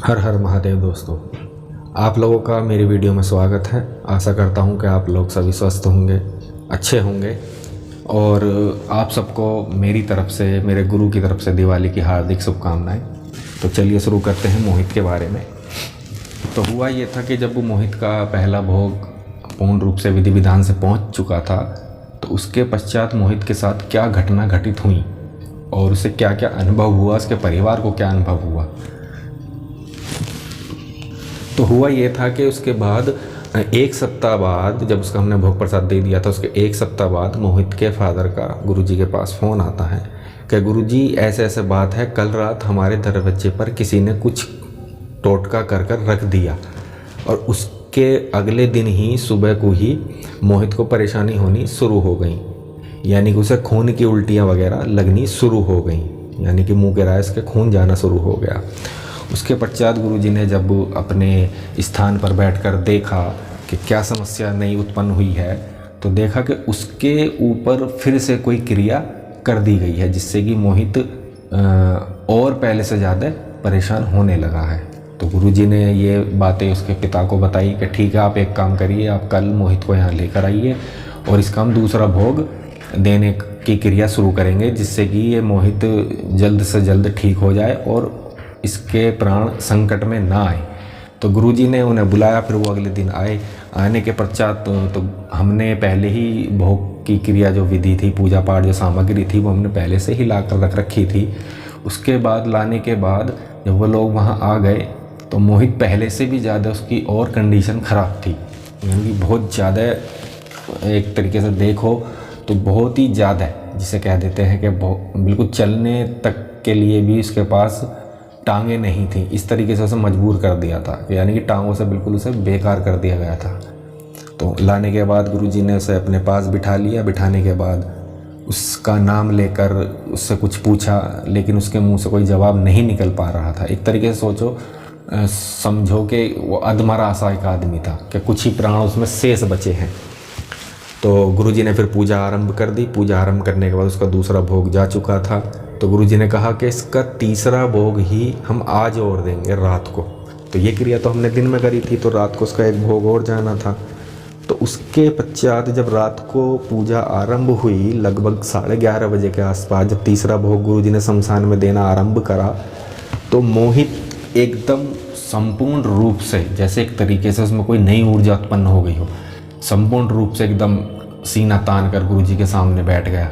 हर हर महादेव दोस्तों, आप लोगों का मेरी वीडियो में स्वागत है। आशा करता हूं कि आप लोग सभी स्वस्थ होंगे, अच्छे होंगे और आप सबको मेरी तरफ से, मेरे गुरु की तरफ से दिवाली की हार्दिक शुभकामनाएं। तो चलिए शुरू करते हैं मोहित के बारे में। तो हुआ ये था कि जब वो मोहित का पहला भोग पूर्ण रूप से विधि विधान से पहुंच चुका था, तो उसके पश्चात मोहित के साथ क्या घटना घटित हुई और उसे क्या क्या अनुभव हुआ, उसके परिवार को क्या अनुभव हुआ। तो हुआ ये था कि उसके बाद एक सप्ताह बाद, जब उसका हमने भोग प्रसाद दे दिया था, उसके एक सप्ताह बाद मोहित के फादर का गुरुजी के पास फ़ोन आता है कि गुरुजी ऐसे ऐसे बात है, कल रात हमारे दरवाजे पर किसी ने कुछ टोटका कर कर रख दिया। और उसके अगले दिन ही सुबह को ही मोहित को परेशानी होनी शुरू हो गई, यानी कि उसे खून की उल्टियाँ वगैरह लगनी शुरू हो गई, यानी कि मुँह के रास के खून जाना शुरू हो गया। उसके पश्चात गुरुजी ने जब अपने स्थान पर बैठकर देखा कि क्या समस्या नई उत्पन्न हुई है, तो देखा कि उसके ऊपर फिर से कोई क्रिया कर दी गई है, जिससे कि मोहित और पहले से ज़्यादा परेशान होने लगा है। तो गुरुजी ने ये बातें उसके पिता को बताई कि ठीक है, आप एक काम करिए, आप कल मोहित को यहाँ लेकर आइए और इसका हम दूसरा भोग देने की क्रिया शुरू करेंगे, जिससे कि ये मोहित जल्द से जल्द ठीक हो जाए और इसके प्राण संकट में ना आए। तो गुरुजी ने उन्हें बुलाया, फिर वो अगले दिन आए। आने के पश्चात तो हमने पहले ही भोग की क्रिया, जो विधि थी, पूजा पाठ जो सामग्री थी, वो हमने पहले से ही ला कर रख रखी थी। उसके बाद लाने के बाद जब वो लोग वहाँ आ गए, तो मोहित पहले से भी ज़्यादा उसकी और कंडीशन ख़राब थी, यानी कि बहुत ज़्यादा, एक तरीके से देखो तो बहुत ही ज़्यादा, जिसे कह देते हैं कि बिल्कुल चलने तक के लिए भी उसके पास टांगे नहीं थी। इस तरीके से उसे मजबूर कर दिया था, यानी कि टांगों से बिल्कुल उसे बेकार कर दिया गया था। तो लाने के बाद गुरुजी ने उसे अपने पास बिठा लिया। बिठाने के बाद उसका नाम लेकर उससे कुछ पूछा, लेकिन उसके मुंह से कोई जवाब नहीं निकल पा रहा था। एक तरीके से सोचो, समझो कि वो अधमरा सा एक आदमी था कि कुछ ही प्राण उसमें शेष बचे हैं। तो गुरुजी ने फिर पूजा आरंभ कर दी। पूजा आरंभ करने के बाद उसका दूसरा भोग जा चुका था। तो गुरुजी ने कहा कि इसका तीसरा भोग ही हम आज और देंगे रात को। तो ये क्रिया तो हमने दिन में करी थी, तो रात को उसका एक भोग और जाना था। तो उसके पश्चात जब रात को पूजा आरंभ हुई, लगभग 11:30 बजे के आसपास, जब तीसरा भोग गुरुजी ने शमशान में देना आरंभ करा, तो मोहित एकदम संपूर्ण रूप से, जैसे एक तरीके से उसमें कोई नई ऊर्जा उत्पन्न हो गई हो, संपूर्ण रूप से एकदम सीना तान कर गुरुजी के सामने बैठ गया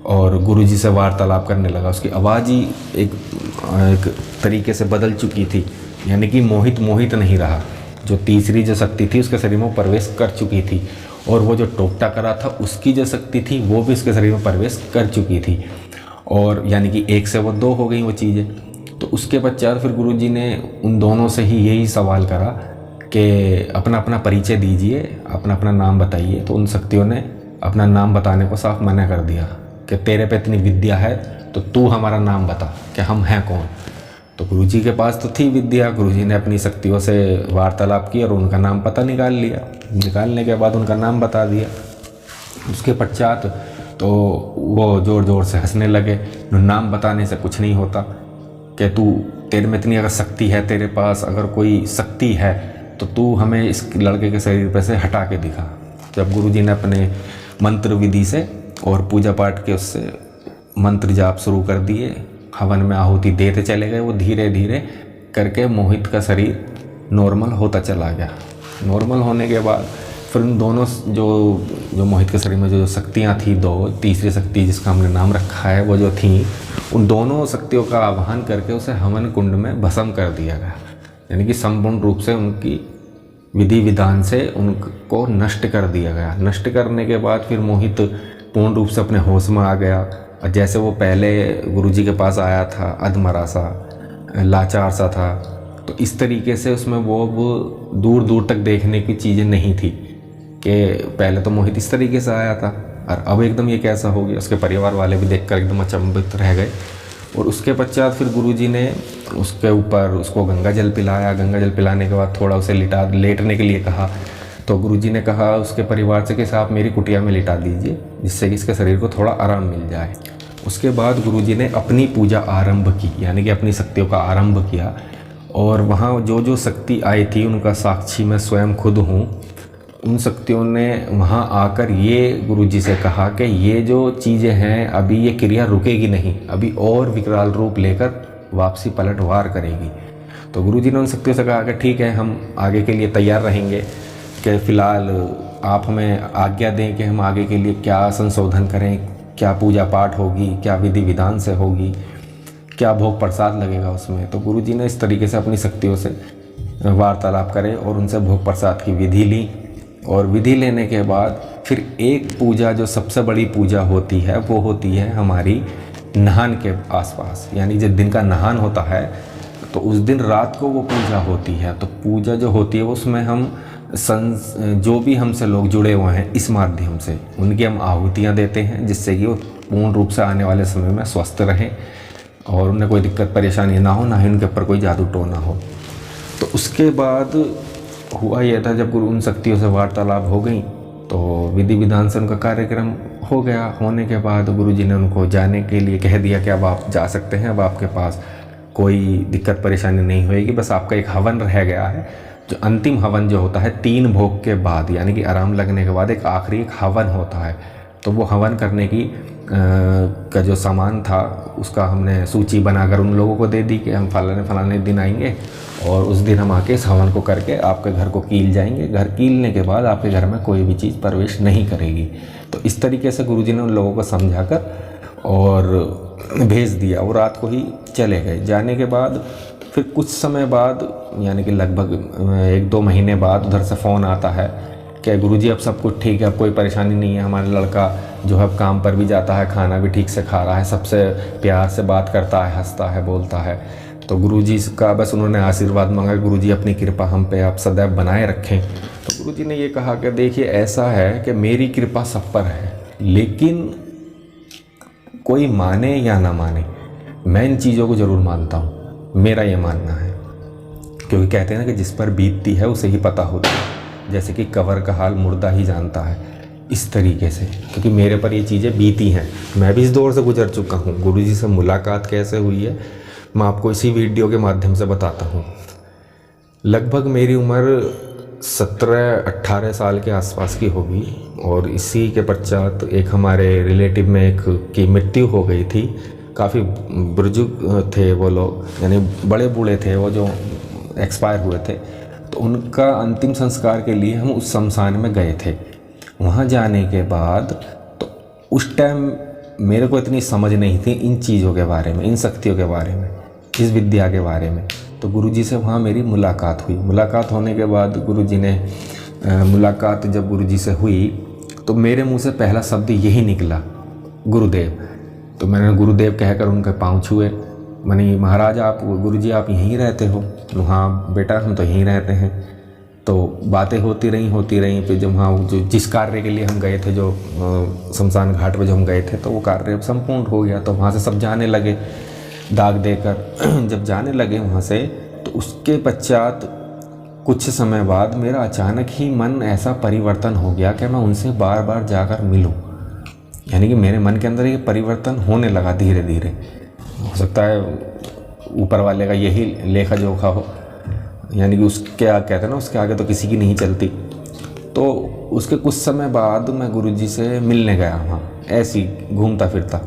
और गुरुजी से वार्तालाप करने लगा। उसकी आवाज़ ही एक तरीके से बदल चुकी थी, यानी कि मोहित नहीं रहा। जो तीसरी जो शक्ति थी उसके शरीर में प्रवेश कर चुकी थी, और वो जो टोकटा करा था उसकी जो शक्ति थी वो भी उसके शरीर में प्रवेश कर चुकी थी, और यानी कि एक से वो दो हो गई वो चीज़ें। तो उसके पश्चात फिर गुरुजी ने उन दोनों से ही यही सवाल करा कि अपना अपना परिचय दीजिए, अपना अपना नाम बताइए। तो उन शक्तियों ने अपना नाम बताने को साफ मना कर दिया कि तेरे पे इतनी विद्या है तो तू हमारा नाम बता कि हम हैं कौन। तो गुरुजी के पास तो थी विद्या, गुरुजी ने अपनी शक्तियों से वार्तालाप की और उनका नाम पता निकाल लिया। निकालने के बाद उनका नाम बता दिया। उसके पश्चात तो वो ज़ोर ज़ोर से हंसने लगे। नाम बताने से कुछ नहीं होता कि तेरे में इतनी अगर शक्ति है, तेरे पास अगर कोई शक्ति है तो तू हमें इस लड़के के शरीर पर से हटा के दिखा। जब गुरुजी ने अपने मंत्र विधि से और पूजा पाठ के उससे मंत्र जाप शुरू कर दिए, हवन में आहुति देते चले गए, वो धीरे धीरे करके मोहित का शरीर नॉर्मल होता चला गया। नॉर्मल होने के बाद फिर उन दोनों जो मोहित के शरीर में जो शक्तियाँ थी, दो, तीसरी शक्ति जिसका हमने नाम रखा है, वो जो थी, उन दोनों शक्तियों का आवाहन करके उसे हवन कुंड में भस्म कर दिया गया, यानी कि संपूर्ण रूप से उनकी विधि विधान से उनको नष्ट कर दिया गया। नष्ट करने के बाद फिर मोहित पूर्ण रूप से अपने होश में आ गया, और जैसे वो पहले गुरुजी के पास आया था, अधमरा सा, लाचार सा था, तो इस तरीके से उसमें वो दूर दूर तक देखने की चीज़ें नहीं थी कि पहले तो मोहित इस तरीके से आया था और अब एकदम ये कैसा हो गया। उसके परिवार वाले भी देखकर एकदम अचंभित रह गए। और उसके पश्चात फिर गुरुजी ने उसके ऊपर उसको गंगा जल पिलाया। गंगा जल पिलाने के बाद थोड़ा उसे लेटने के लिए कहा। तो गुरुजी ने कहा उसके परिवार से कि आप मेरी कुटिया में लिटा दीजिए, जिससे कि इसके शरीर को थोड़ा आराम मिल जाए। उसके बाद गुरुजी ने अपनी पूजा आरंभ की, यानी कि अपनी शक्तियों का आरंभ किया और वहाँ जो जो शक्ति आई थी उनका साक्षी मैं स्वयं खुद हूँ। उन शक्तियों ने वहाँ आकर ये गुरुजी से कहा कि ये जो चीज़ें हैं अभी ये क्रिया रुकेगी नहीं, अभी और विकराल रूप लेकर वापसी पलटवार करेगी। तो गुरुजी ने उन शक्तियों से कहा कि ठीक है, हम आगे के लिए तैयार रहेंगे, कि फ़िलहाल आप हमें आज्ञा दें कि हम आगे के लिए क्या संशोधन करें, क्या पूजा पाठ होगी, क्या विधि विधान से होगी, क्या भोग प्रसाद लगेगा उसमें। तो गुरुजी ने इस तरीके से अपनी शक्तियों से वार्तालाप करे और उनसे भोग प्रसाद की विधि ली। और विधि लेने के बाद फिर एक पूजा जो सबसे बड़ी पूजा होती है वो होती है हमारी नहान के आसपास, यानी जिस दिन का नहान होता है तो उस दिन रात को वो पूजा होती है। तो पूजा जो होती है उसमें हम जो भी हमसे लोग जुड़े हुए हैं इस माध्यम से उनकी हम आहुतियाँ देते हैं, जिससे कि वो पूर्ण रूप से आने वाले समय में स्वस्थ रहें और उन्हें कोई दिक्कत परेशानी ना हो, ना ही उनके ऊपर कोई जादू टोना हो। तो उसके बाद हुआ यह था, जब गुरु उन शक्तियों से वार्तालाप हो गई तो विधि विधान से उनका कार्यक्रम हो गया। होने के बाद गुरुजी ने उनको जाने के लिए कह दिया कि अब आप जा सकते हैं, अब आपके पास कोई दिक्कत परेशानी नहीं होएगी, बस आपका एक हवन रह गया है। जो अंतिम हवन जो होता है 3 भोग के बाद, यानी कि आराम लगने के बाद एक आखिरी एक हवन होता है। तो वो हवन करने की का जो सामान था उसका हमने सूची बनाकर उन लोगों को दे दी कि हम फलाने दिन आएंगे और उस दिन हम आके इस हवन को करके आपके घर को कील जाएंगे। घर कीलने के बाद आपके घर में कोई भी चीज़ प्रवेश नहीं करेगी। तो इस तरीके से गुरुजी ने उन लोगों को समझाकर और भेज दिया और रात को ही चले गए। जाने के बाद फिर कुछ समय बाद, यानी कि लगभग 1-2 महीने बाद उधर से फ़ोन आता है कि गुरुजी अब सब कुछ ठीक है, अब कोई परेशानी नहीं है, हमारा लड़का जो है अब काम पर भी जाता है, खाना भी ठीक से खा रहा है, सबसे प्यार से बात करता है, हंसता है, बोलता है। तो गुरुजी का बस उन्होंने आशीर्वाद मांगा, गुरुजी अपनी कृपा हम पे आप सदैव बनाए रखें। तो गुरुजी ने ये कहा कि देखिए ऐसा है कि मेरी कृपा सब पर है, लेकिन कोई माने या ना माने मैं इन चीज़ों को ज़रूर मानता हूँ, मेरा ये मानना है। क्योंकि कहते हैं ना कि जिस पर बीतती है उसे ही पता होता है, जैसे कि कवर का हाल मुर्दा ही जानता है, इस तरीके से। क्योंकि मेरे पर ये चीज़ें बीती हैं, मैं भी इस दौर से गुजर चुका हूँ। गुरुजी से मुलाकात कैसे हुई है मैं आपको इसी वीडियो के माध्यम से बताता हूँ। लगभग मेरी उम्र 17-18 साल के आसपास की होगी और इसी के पश्चात एक हमारे रिलेटिव में एक की मृत्यु हो गई थी। काफ़ी बुजुर्ग थे वो लोग, यानी बड़े बूढ़े थे वो, जो एक्सपायर हुए थे। तो उनका अंतिम संस्कार के लिए हम उस शमशान में गए थे। वहाँ जाने के बाद तो उस टाइम मेरे को इतनी समझ नहीं थी इन चीज़ों के बारे में, इन शक्तियों के बारे में, इस विद्या के बारे में। तो गुरुजी से वहाँ मेरी मुलाकात हुई। मुलाकात होने के बाद गुरुजी ने मुलाकात जब गुरुजी से हुई तो मेरे मुंह से पहला शब्द यही निकला, गुरुदेव। तो मैंने गुरुदेव कहकर उनके पाँव छुए। मैंने, महाराज आप, गुरुजी आप यहीं रहते हो? हाँ बेटा हम तो यहीं रहते हैं। तो बातें होती रहीं। फिर जब वहाँ जो जिस कार्य के लिए हम गए थे, जो शमशान घाट पे जो हम गए थे, तो वो कार्य संपूर्ण हो गया। तो वहाँ से सब जाने लगे दाग देकर। जब जाने लगे वहाँ से, तो उसके पश्चात कुछ समय बाद मेरा अचानक ही मन ऐसा परिवर्तन हो गया कि मैं उनसे बार बार जाकर मिलूं। यानी कि मेरे मन के अंदर ये परिवर्तन होने लगा धीरे धीरे। हो सकता है ऊपर वाले का यही लेखा जोखा हो, यानी कि उसके कहते हैं ना, उसके आगे तो किसी की नहीं चलती। तो उसके कुछ समय बाद मैं गुरुजी से मिलने गया वहाँ, ऐसी घूमता फिरता।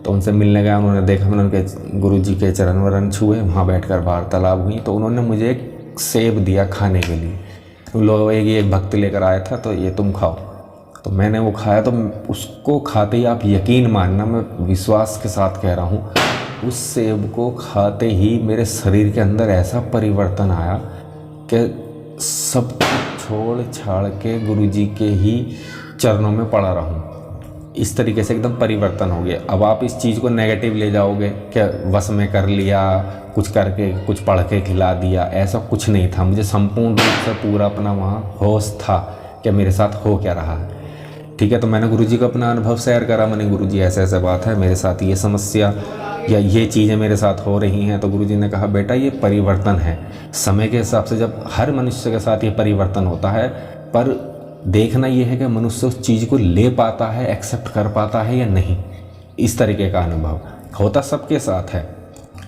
तो उनसे मिलने गया, उन्होंने देखा, मैंने उनके गुरुजी के चरण वरण छुए, वहाँ बैठकर वार्तालाप हुई। तो उन्होंने मुझे एक सेब दिया खाने के लिए। लोग एक भक्त लेकर आया था, तो ये तुम खाओ। तो मैंने वो खाया। तो उसको खाते ही आप यकीन मानना, मैं विश्वास के साथ कह रहा हूँ, उस सेब को खाते ही मेरे शरीर के अंदर ऐसा परिवर्तन आया कि सब कुछ छोड़ छाड़ के गुरुजी के ही चरणों में पड़ा रहूं। इस तरीके से एकदम परिवर्तन हो गया। अब आप इस चीज़ को नेगेटिव ले जाओगे कि वश में कर लिया, कुछ करके कुछ पढ़ के खिला दिया, ऐसा कुछ नहीं था। मुझे संपूर्ण रूप से पूरा अपना वहाँ होश था कि मेरे साथ हो क्या रहा है। ठीक है, तो मैंने गुरुजी को अपना अनुभव शेयर करा। मैंने, गुरुजी ऐसे बात है, मेरे साथ ये समस्या या ये चीज़ें मेरे साथ हो रही हैं। तो गुरुजी ने कहा, बेटा ये परिवर्तन है समय के हिसाब से, जब हर मनुष्य के साथ ये परिवर्तन होता है, पर देखना ये है कि मनुष्य उस चीज़ को ले पाता है, एक्सेप्ट कर पाता है या नहीं। इस तरीके का अनुभव होता सबके साथ है।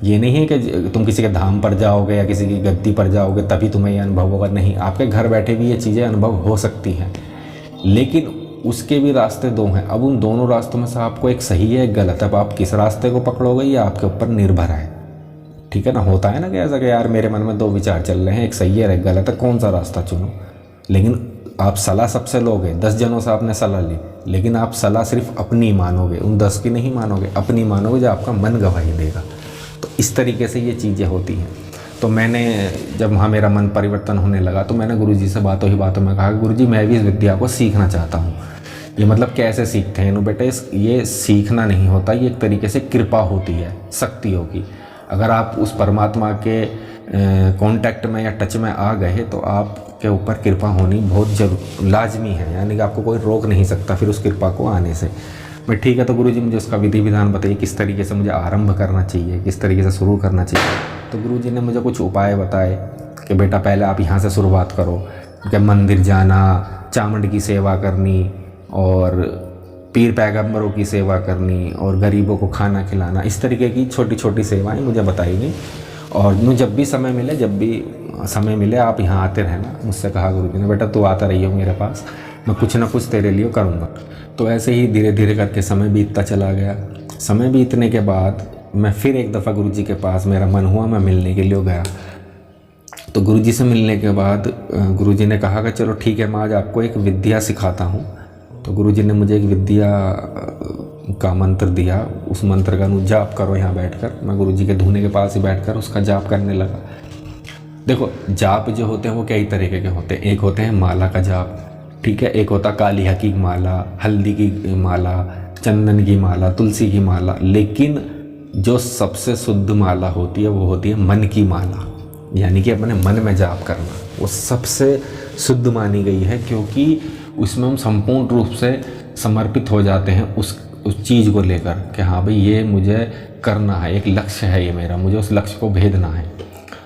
ये नहीं है कि तुम किसी के धाम पर जाओगे या किसी की गद्दी पर जाओगे तभी तुम्हें ये अनुभव होगा, नहीं, आपके घर बैठे भी ये चीज़ें अनुभव हो सकती हैं। लेकिन उसके भी रास्ते दो हैं। अब उन दोनों रास्तों में से आपको एक सही है एक गलत है। अब आप किस रास्ते को पकड़ोगे ये आपके ऊपर निर्भर है, ठीक है ना। होता है ना कि ऐसा कि यार मेरे मन में दो विचार चल रहे हैं, एक सही है एक गलत है, कौन सा रास्ता चुनो। लेकिन आप सलाह सबसे लोगे, 10 जनों से आपने सलाह ली, लेकिन आप सलाह सिर्फ अपनी मानोगे, उन 10 की नहीं मानोगे, अपनी मानोगे जो आपका मन गवाही देगा। तो इस तरीके से ये चीज़ें होती हैं। तो मैंने जब वहाँ मेरा मन परिवर्तन होने लगा तो मैंने गुरुजी से बातों ही बातों में कहा कि गुरुजी मैं भी इस विद्या को सीखना चाहता हूँ। ये मतलब कैसे सीखते हैं? बेटे ये सीखना नहीं होता, ये एक तरीके से कृपा होती है शक्तियों की। अगर आप उस परमात्मा के कांटेक्ट में या टच में आ गए तो आपके ऊपर कृपा होनी बहुत लाजमी है, यानी कि आपको कोई रोक नहीं सकता फिर उस कृपा को आने से। मैं ठीक है, तो गुरुजी मुझे उसका विधि विधान बताइए, किस तरीके से मुझे आरंभ करना चाहिए, किस तरीके से शुरू करना चाहिए। तो गुरुजी ने मुझे कुछ उपाय बताए कि बेटा पहले आप यहाँ से शुरुआत करो, कि मंदिर जाना, चामुंड की सेवा करनी और पीर पैगंबरों की सेवा करनी और गरीबों को खाना खिलाना, इस तरीके की छोटी छोटी सेवाएं मुझे बताई गई। और मुझे जब भी समय मिले आप यहाँ आते रहना। मुझसे कहा गुरुजी ने, बेटा तू आता रहियो मेरे पास, मैं कुछ ना कुछ तेरे लिए करूँगा। तो ऐसे ही धीरे धीरे करके समय बीतता चला गया। समय बीतने के बाद मैं फिर एक दफ़ा गुरुजी के पास मेरा मन हुआ, मैं मिलने के लिए गया। तो गुरुजी से मिलने के बाद गुरुजी ने कहा कि चलो ठीक है, मैं आज आपको एक विद्या सिखाता हूँ। तो गुरुजी ने मुझे एक विद्या का मंत्र दिया, उस मंत्र का जाप करो यहाँ बैठकर। मैं गुरुजी के धूने के पास ही बैठकर उसका जाप करने लगा। देखो जाप जो होते हैं वो कई तरीके के होते हैं। एक होते हैं माला का जाप, ठीक है, एक होता कालिया की माला, हल्दी की माला, चंदन की माला, तुलसी की माला। लेकिन जो सबसे शुद्ध माला होती है वो होती है मन की माला, यानी कि अपने मन में जाप करना। वो सबसे शुद्ध मानी गई है क्योंकि उसमें हम संपूर्ण रूप से समर्पित हो जाते हैं उस चीज़ को लेकर कि हाँ भाई ये मुझे करना है, एक लक्ष्य है ये मेरा, मुझे उस लक्ष्य को भेदना है।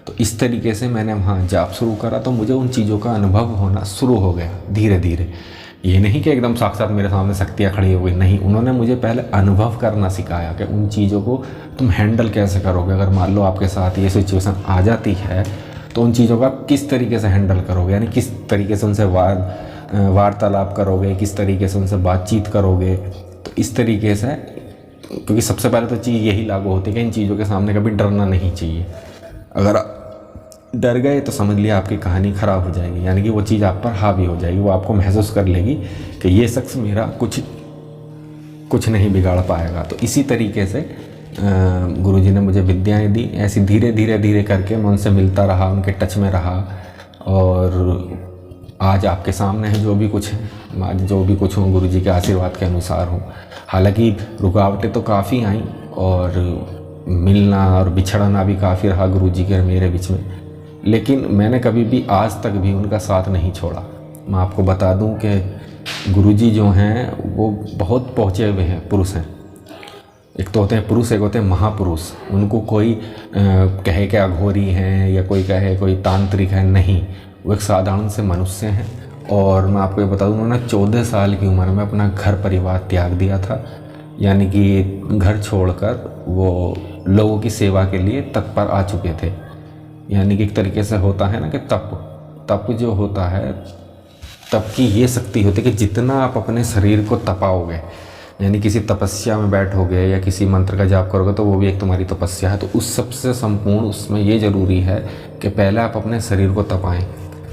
तो इस तरीके से मैंने वहाँ जाप शुरू करा तो मुझे उन चीज़ों का अनुभव होना शुरू हो गया धीरे धीरे। ये नहीं कि एकदम साक्षात मेरे सामने शक्तियाँ खड़ी हो गई, नहीं, उन्होंने मुझे पहले अनुभव करना सिखाया कि उन चीज़ों को तुम हैंडल कैसे करोगे। अगर मान लो आपके साथ ये सिचुएशन आ जाती है तो उन चीज़ों का किस तरीके से हैंडल करोगे, यानी किस तरीके से उनसे वार्तालाप करोगे, किस तरीके से उनसे बातचीत करोगे। तो इस तरीके से, क्योंकि सबसे पहले तो चीज़ यही लागू होती है कि इन चीज़ों के सामने कभी डरना नहीं चाहिए। अगर डर गए तो समझ लिया आपकी कहानी ख़राब हो जाएगी, यानी कि वो चीज़ आप पर हावी हो जाएगी। वो आपको महसूस कर लेगी कि ये शख्स मेरा कुछ नहीं बिगाड़ पाएगा। तो इसी तरीके से गुरुजी ने मुझे विद्याएं दी। ऐसी धीरे धीरे करके मैं उनसे मिलता रहा, उनके टच में रहा और आज आपके सामने है जो भी कुछ है। आज जो भी कुछ हूँ गुरुजी के आशीर्वाद के अनुसार हूँ। हालांकि रुकावटें तो काफ़ी आई और मिलना और बिछड़ना भी काफ़ी रहा गुरुजी के और मेरे बीच में, लेकिन मैंने कभी भी आज तक भी उनका साथ नहीं छोड़ा। मैं आपको बता दूं कि गुरुजी जो हैं वो बहुत पहुँचे हुए हैं पुरुष हैं। एक तो होते हैं पुरुष, एक होते हैं महापुरुष। उनको कोई कहे कि अघोरी हैं या कोई कहे कोई तांत्रिक है, नहीं, वो एक साधारण से मनुष्य हैं। और मैं आपको ये बता दूं, उन्होंने 14 साल की उम्र में अपना घर परिवार त्याग दिया था, यानी कि घर छोड़कर वो लोगों की सेवा के लिए तत्पर आ चुके थे। यानी कि एक तरीके से होता है ना कि तप जो होता है, तप की ये शक्ति होती है कि जितना आप अपने शरीर को तपाओगे, यानी किसी तपस्या में बैठोगे या किसी मंत्र का जाप करोगे तो वो भी एक तुम्हारी तपस्या है। तो उस सबसे संपूर्ण उसमें ये ज़रूरी है कि पहले आप अपने शरीर को तपाएं,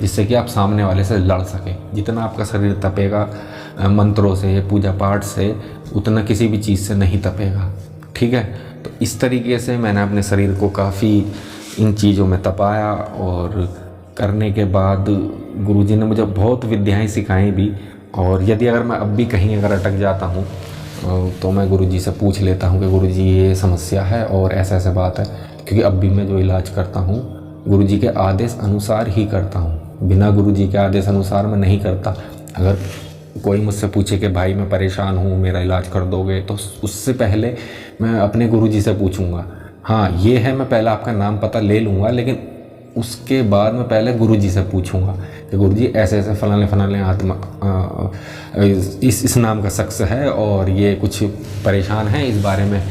जिससे कि आप सामने वाले से लड़ सकें। जितना आपका शरीर तपेगा मंत्रों से, पूजा पाठ से, उतना किसी भी चीज़ से नहीं तपेगा, ठीक है। तो इस तरीके से मैंने अपने शरीर को काफ़ी इन चीज़ों में तपाया और करने के बाद गुरुजी ने मुझे बहुत विद्याएं सिखाई भी। और यदि अगर मैं अब भी कहीं अगर अटक जाता हूँ तो मैं गुरुजी से पूछ लेता हूँ कि गुरुजी ये समस्या है और ऐसा ऐसा बात है, क्योंकि अब भी मैं जो इलाज करता हूँ गुरुजी के आदेश अनुसार ही करता हूँ, बिना गुरुजी के आदेश अनुसार मैं नहीं करता। अगर कोई मुझसे पूछे कि भाई मैं परेशान हूँ, मेरा इलाज कर दोगे, तो उससे पहले मैं अपने गुरुजी से पूछूंगा। हाँ ये है, मैं पहले आपका नाम पता ले लूँगा, लेकिन उसके बाद मैं पहले गुरुजी से पूछूंगा कि गुरुजी ऐसे ऐसे फलाने आत्मा इस नाम का शख्स है और ये कुछ परेशान है, इस बारे में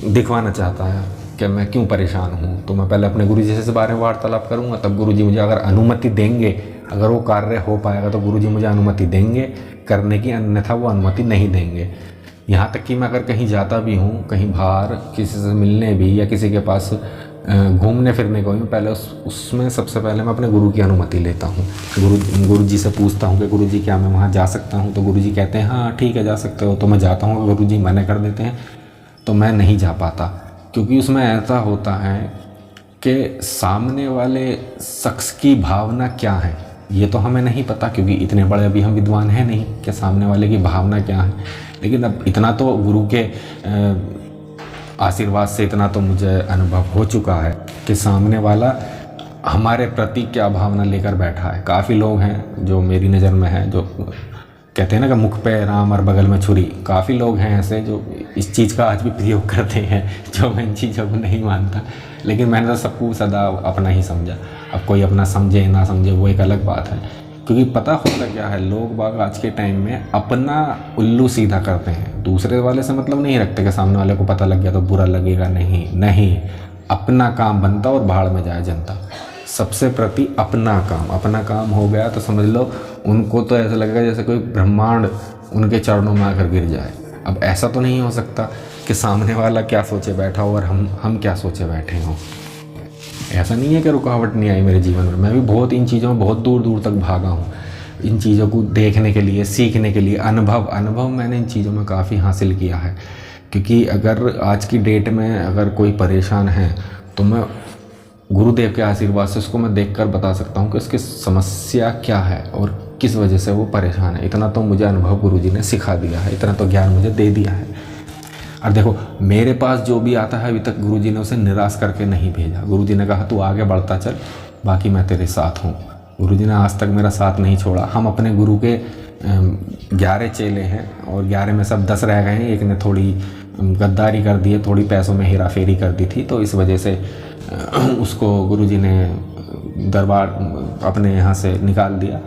दिखवाना चाहता है, कि मैं क्यों परेशान हूँ, तो मैं पहले अपने गुरुजी से बारे में वार्तालाप करूँगा, तब गुरुजी मुझे अगर अनुमति देंगे, अगर वो कार्य हो पाएगा तो गुरुजी मुझे अनुमति देंगे करने की, अन्यथा वो अनुमति नहीं देंगे। यहाँ तक कि मैं अगर कहीं जाता भी हूँ, कहीं बाहर किसी से मिलने भी या किसी के पास घूमने फिरने को भी, पहले उसमें सबसे पहले मैं अपने गुरु की अनुमति लेता हूँ। गुरुजी से पूछता हूँ कि गुरुजी क्या मैं वहाँ जा सकता हूँ, तो गुरुजी कहते हैं हाँ ठीक है जा सकते हो, तो मैं जाता हूँ। गुरुजी मना कर देते हैं तो मैं नहीं जा पाता, क्योंकि उसमें ऐसा होता है कि सामने वाले शख्स की भावना क्या है ये तो हमें नहीं पता, क्योंकि इतने बड़े अभी हम विद्वान हैं नहीं कि सामने वाले की भावना क्या है। लेकिन अब इतना तो गुरु के आशीर्वाद से इतना तो मुझे अनुभव हो चुका है कि सामने वाला हमारे प्रति क्या भावना लेकर बैठा है। काफ़ी लोग हैं जो मेरी नज़र में हैं, जो कहते हैं ना कि मुख पे राम और बगल में छुरी। काफ़ी लोग हैं ऐसे जो इस चीज़ का आज भी प्रयोग करते हैं, जो मैं इन चीज़ों को नहीं मानता, लेकिन मैंने तो सबको सदा अपना ही समझा। अब कोई अपना समझे ना समझे वो एक अलग बात है, क्योंकि पता होता क्या है, लोग बाग आज के टाइम में अपना उल्लू सीधा करते हैं, दूसरे वाले से मतलब नहीं रखते कि सामने वाले को पता लग गया तो बुरा लगेगा। नहीं, अपना काम बनता और भाड़ में जाए जनता। सबसे प्रति अपना काम हो गया तो समझ लो उनको तो ऐसा लगेगा जैसे कोई ब्रह्मांड उनके चरणों में आकर गिर जाए। अब ऐसा तो नहीं हो सकता कि सामने वाला क्या सोचे बैठा हो और हम क्या सोचे बैठे हों। ऐसा नहीं है कि रुकावट नहीं आई मेरे जीवन में, मैं भी बहुत इन चीज़ों में बहुत दूर दूर तक भागा हूँ, इन चीज़ों को देखने के लिए, सीखने के लिए। अनुभव मैंने इन चीज़ों में काफ़ी हासिल किया है, क्योंकि अगर आज की डेट में अगर कोई परेशान है तो मैं गुरुदेव के आशीर्वाद से उसको मैं देखकर बता सकता हूँ कि उसकी समस्या क्या है और किस वजह से वो परेशान है। इतना तो मुझे अनुभव गुरुजी ने सिखा दिया है, इतना तो ज्ञान मुझे दे दिया है। और देखो मेरे पास जो भी आता है अभी तक गुरुजी ने उसे निराश करके नहीं भेजा। गुरुजी ने कहा तू आगे बढ़ता चल, बाकी मैं तेरे साथ हूँ। गुरुजी ने आज तक मेरा साथ नहीं छोड़ा। हम अपने गुरु के 11 चेले हैं और 11 में सब 10 रह गए हैं। एक ने थोड़ी गद्दारी कर दी है, थोड़ी पैसों में हेरा फेरी कर दी थी, तो इस वजह से उसको गुरुजी ने दरबार अपने यहाँ से निकाल दिया।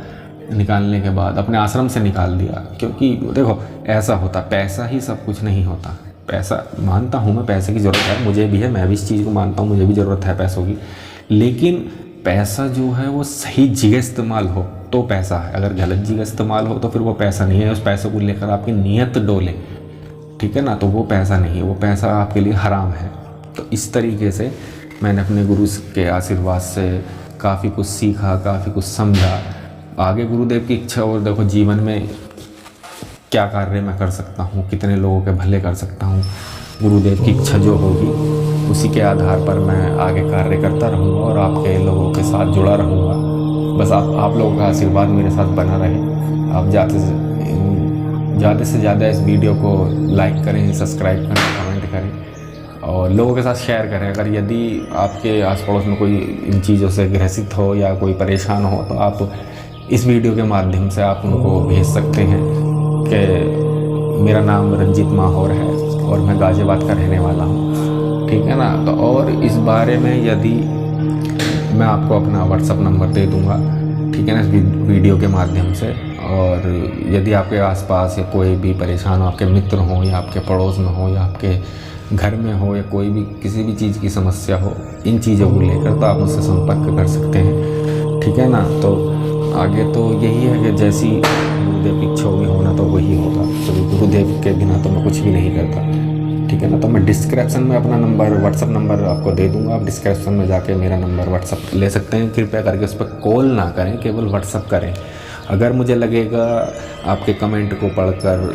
निकालने के बाद अपने आश्रम से निकाल दिया, क्योंकि देखो ऐसा होता, पैसा ही सब कुछ नहीं होता। पैसा मानता हूँ मैं, पैसे की ज़रूरत है, मुझे भी है, मैं भी इस चीज़ को मानता हूँ, मुझे भी ज़रूरत है पैसों की। लेकिन पैसा जो है वो सही जगह इस्तेमाल हो तो पैसा है, अगर गलत जगह इस्तेमाल हो तो फिर वो पैसा नहीं है। उस पैसे को लेकर आपकी नीयत डोले, ठीक है ना, तो वो पैसा नहीं है, वो पैसा आपके लिए हराम है। तो इस तरीके से मैंने अपने गुरु के आशीर्वाद से काफ़ी कुछ सीखा, काफ़ी कुछ समझा। आगे गुरुदेव की इच्छा और देखो जीवन में क्या कार्य मैं कर सकता हूँ, कितने लोगों के भले कर सकता हूँ, गुरुदेव की इच्छा जो होगी उसी के आधार पर मैं आगे कार्य करता रहूँगा और आपके लोगों के साथ जुड़ा रहूँगा। बस आप लोगों का आशीर्वाद मेरे साथ बना रहे। आप ज़्यादा से ज़्यादा इस वीडियो को लाइक करें, सब्सक्राइब करें, कमेंट करें और लोगों के साथ शेयर करें। अगर यदि आपके आस पड़ोस में कोई इन चीज़ों से ग्रसित हो या कोई परेशान हो तो आप इस वीडियो के माध्यम से आप उनको भेज सकते हैं कि मेरा नाम रंजीत माहौर है और मैं गाज़ियाबाद का रहने वाला हूँ, ठीक है ना। तो और इस बारे में यदि मैं आपको अपना व्हाट्सअप नंबर दे दूँगा, ठीक है ना, इस वीडियो के माध्यम से। और यदि आपके आसपास या कोई भी परेशान हो, आपके मित्र हों या आपके पड़ोस में हो या आपके घर में हो या कोई भी किसी भी चीज़ की समस्या हो इन चीज़ों को लेकर, तो आप मुझसे संपर्क कर सकते हैं, ठीक है ना। तो आगे तो यही है कि जैसी गुरुदेव की इच्छा होगी होना तो वही होगा, क्योंकि गुरुदेव के बिना तो मैं कुछ भी नहीं करता, ठीक है ना। तो मैं डिस्क्रिप्शन में अपना नंबर, व्हाट्सअप नंबर आपको दे दूंगा। आप डिस्क्रिप्शन में जाके मेरा नंबर व्हाट्सअप ले सकते हैं। कृपया करके उस पर कॉल ना करें, केवल व्हाट्सअप करें। अगर मुझे लगेगा आपके कमेंट को पढ़कर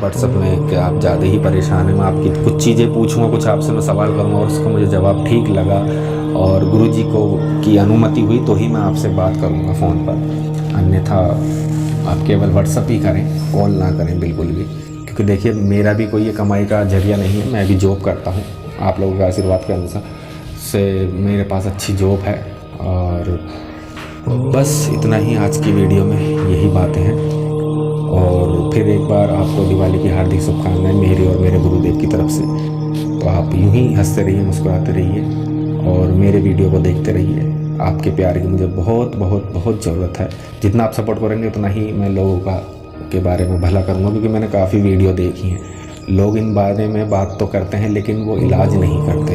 व्हाट्सअप में कि आप ज़्यादा ही परेशान हैं, मैं आपकी कुछ चीज़ें पूछूंगा, कुछ आपसे मैं सवाल करूंगा और उसका मुझे जवाब ठीक लगा और गुरुजी को की अनुमति हुई तो ही मैं आपसे बात करूंगा फ़ोन पर। अन्यथा आप केवल व्हाट्सअप ही करें, कॉल ना करें बिल्कुल भी, क्योंकि देखिए मेरा भी कोई ये कमाई का जरिया नहीं है, मैं भी जॉब करता हूँ। आप लोगों के आशीर्वाद के अनुसार से मेरे पास अच्छी जॉब है। और बस इतना ही आज की वीडियो में, यही बातें हैं। और फिर एक बार आपको दिवाली की हार्दिक शुभकामनाएं मेरी और मेरे गुरुदेव की तरफ से। तो आप यूं ही हंसते रहिए, मुस्कुराते रहिए और मेरे वीडियो को देखते रहिए। आपके प्यार की मुझे बहुत बहुत बहुत ज़रूरत है। जितना आप सपोर्ट करेंगे उतना ही मैं लोगों का के बारे में भला करूँगा, क्योंकि मैंने काफ़ी वीडियो देखी हैं। लोग इन बारे में बात तो करते हैं लेकिन वो इलाज नहीं करते।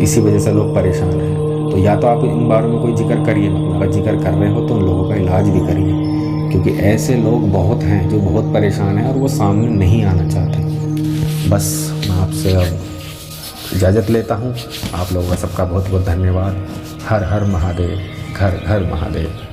इसी वजह से लोग परेशान हैं। तो या तो आप इन बारों में कोई जिक्र करिए, मतलब अगर जिक्र कर रहे हो तो उन लोगों का इलाज भी करिए, क्योंकि ऐसे लोग बहुत हैं जो बहुत परेशान हैं और वो सामने नहीं आना चाहते। बस मैं आपसे अब इजाज़त लेता हूँ। आप लोगों का सबका बहुत बहुत धन्यवाद। हर हर महादेव, घर घर महादेव।